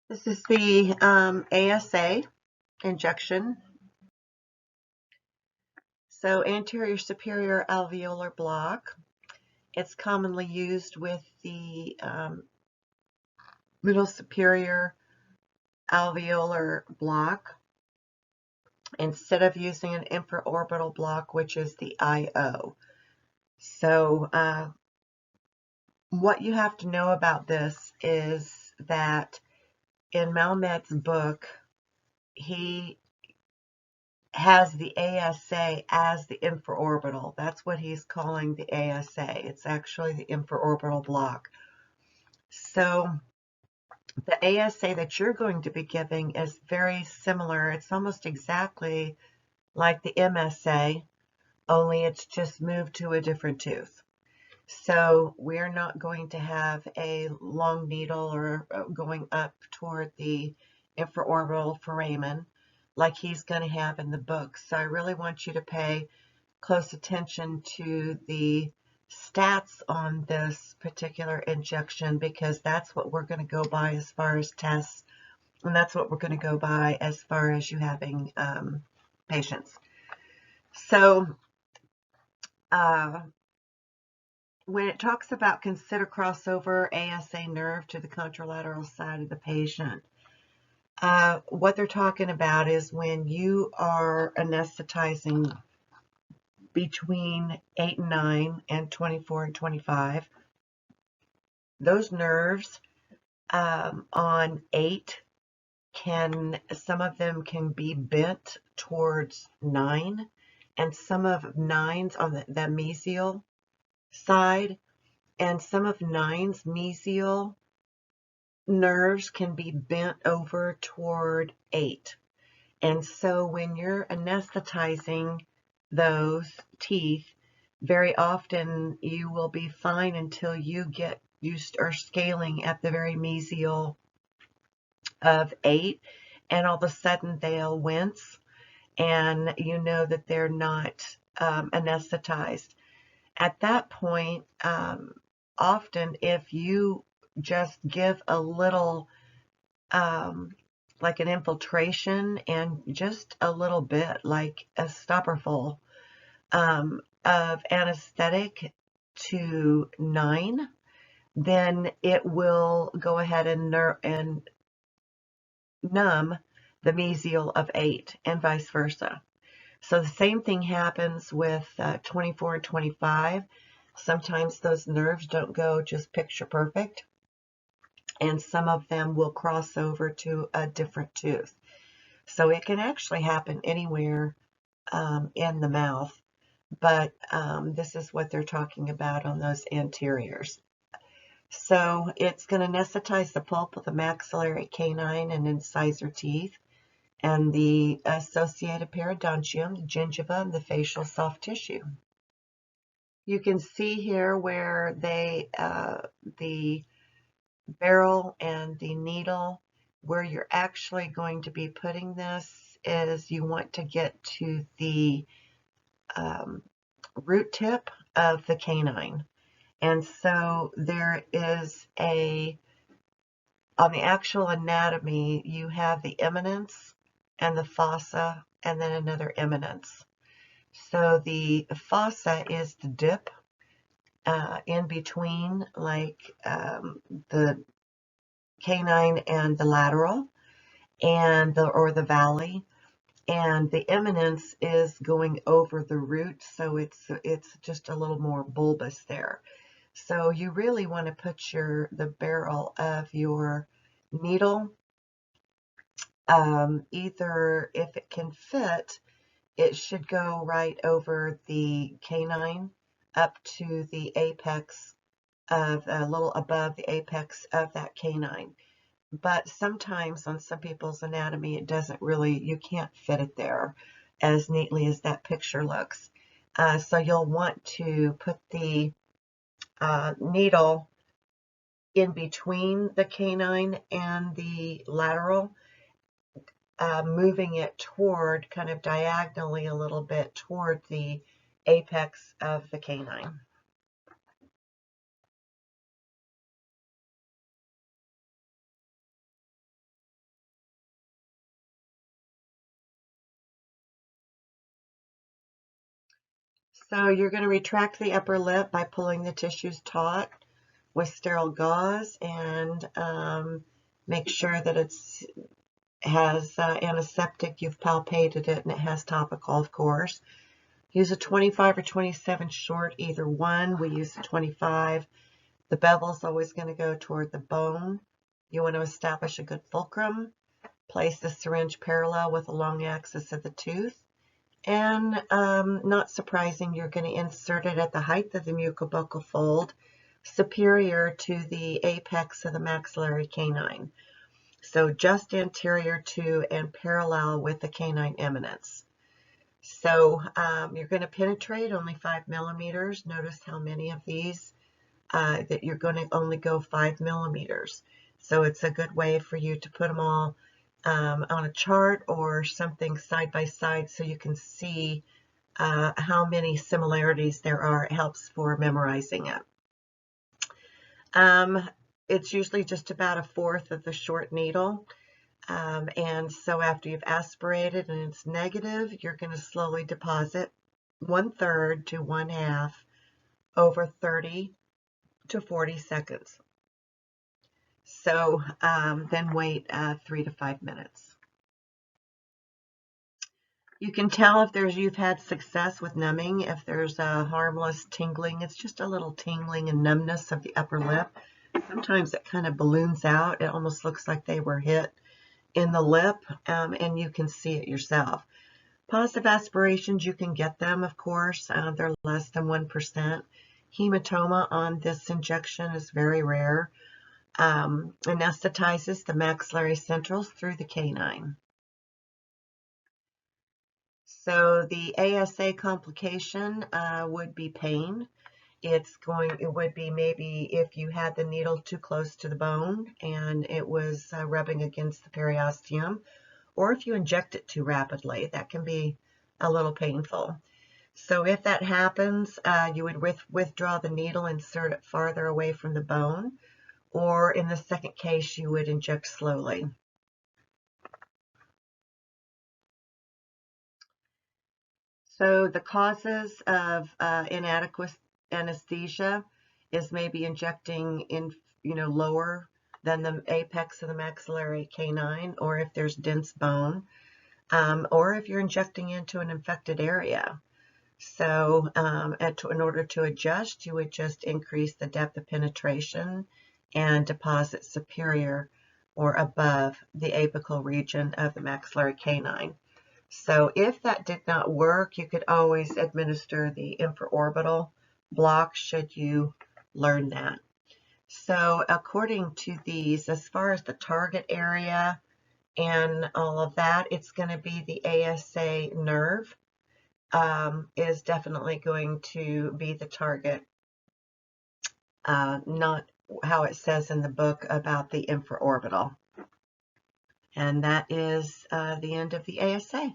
This is the ASA injection. So anterior superior alveolar block. It's commonly used with the middle superior alveolar block instead of using an infraorbital block, which is the IO. So what you have to know about this is that in Malmed's book, he has the ASA as the infraorbital. That's what he's calling the ASA. It's actually the infraorbital block. So the ASA that you're going to be giving is very similar. It's almost exactly like the MSA, only it's just moved to a different tooth. So we're not going to have a long needle or going up toward the infraorbital foramen like he's going to have in the book. So I really want you to pay close attention to the stats on this particular injection, because that's what we're going to go by as far as tests, and that's what we're going to go by as far as you having patients. So when it talks about consider crossover ASA nerve to the contralateral side of the patient, what they're talking about is when you are anesthetizing between 8 and 9 and 24 and 25, those nerves on 8 some of them can be bent towards 9, and some of 9's on the mesial side, and some of 9's mesial nerves can be bent over toward 8. And so when you're anesthetizing those teeth, very often you will be fine until you are scaling at the very mesial of 8, and all of a sudden they'll wince, and you know that they're not anesthetized. At that point, often if you just give a little like an infiltration and just a little bit, like a stopperful of anesthetic to 9, then it will go ahead and numb the mesial of 8, and vice versa. So the same thing happens with 24 and 25. Sometimes those nerves don't go just picture perfect, and some of them will cross over to a different tooth. So it can actually happen anywhere in the mouth, but this is what they're talking about on those anteriors. So it's going to anesthetize the pulp of the maxillary canine and incisor teeth, and the associated periodontium, the gingiva, and the facial soft tissue. You can see here where the barrel and the needle, where you're actually going to be putting this is you want to get to the root tip of the canine. And so there is on the actual anatomy, you have the eminence and the fossa, and then another eminence. So the fossa is the dip in between, like the canine and the lateral, and or the valley, and the eminence is going over the root, so it's just a little more bulbous there. So you really want to put the barrel of your needle, either if it can fit, it should go right over the canine up to the apex of a little above the apex of that canine. But sometimes on some people's anatomy, it doesn't really, you can't fit it there as neatly as that picture looks. So you'll want to put the needle in between the canine and the lateral, moving it toward, kind of diagonally a little bit toward the apex of the canine. So you're going to retract the upper lip by pulling the tissues taut with sterile gauze, and make sure that it has antiseptic, you've palpated it, and it has topical, of course. Use a 25 or 27 short, either one. We use a 25. The bevel's always going to go toward the bone. You want to establish a good fulcrum. Place the syringe parallel with the long axis of the tooth. And not surprising, you're going to insert it at the height of the mucobuccal fold, superior to the apex of the maxillary canine. So just anterior to and parallel with the canine eminence. So you're going to penetrate only 5 millimeters. Notice how many of these that you're going to only go 5 millimeters. So it's a good way for you to put them all on a chart or something side by side so you can see how many similarities there are. It helps for memorizing it. It's usually just about 1/4 of the short needle. And so after you've aspirated and it's negative, you're going to slowly deposit 1/3 to 1/2 over 30 to 40 seconds. So then wait 3 to 5 minutes. You can tell if you've had success with numbing, if there's a harmless tingling. It's just a little tingling and numbness of the upper lip. Sometimes it kind of balloons out. It almost looks like they were hit in the lip, and you can see it yourself. Positive aspirations, you can get them, of course. They're less than 1%. Hematoma on this injection is very rare. Anesthetizes the maxillary centrals through the canine. So the ASA complication would be pain. It would be maybe if you had the needle too close to the bone and it was rubbing against the periosteum, or if you inject it too rapidly, that can be a little painful. So if that happens, you would withdraw the needle, insert it farther away from the bone, or in the second case, you would inject slowly. So the causes of inadequate anesthesia is maybe injecting in, lower than the apex of the maxillary canine, or if there's dense bone, or if you're injecting into an infected area. So in order to adjust, you would just increase the depth of penetration and deposit superior or above the apical region of the maxillary canine. So if that did not work, you could always administer the infraorbital block should you learn that. So according to these, as far as the target area and all of that, it's going to be the ASA nerve is definitely going to be the target, not how it says in the book about the infraorbital. And that is the end of the ASA.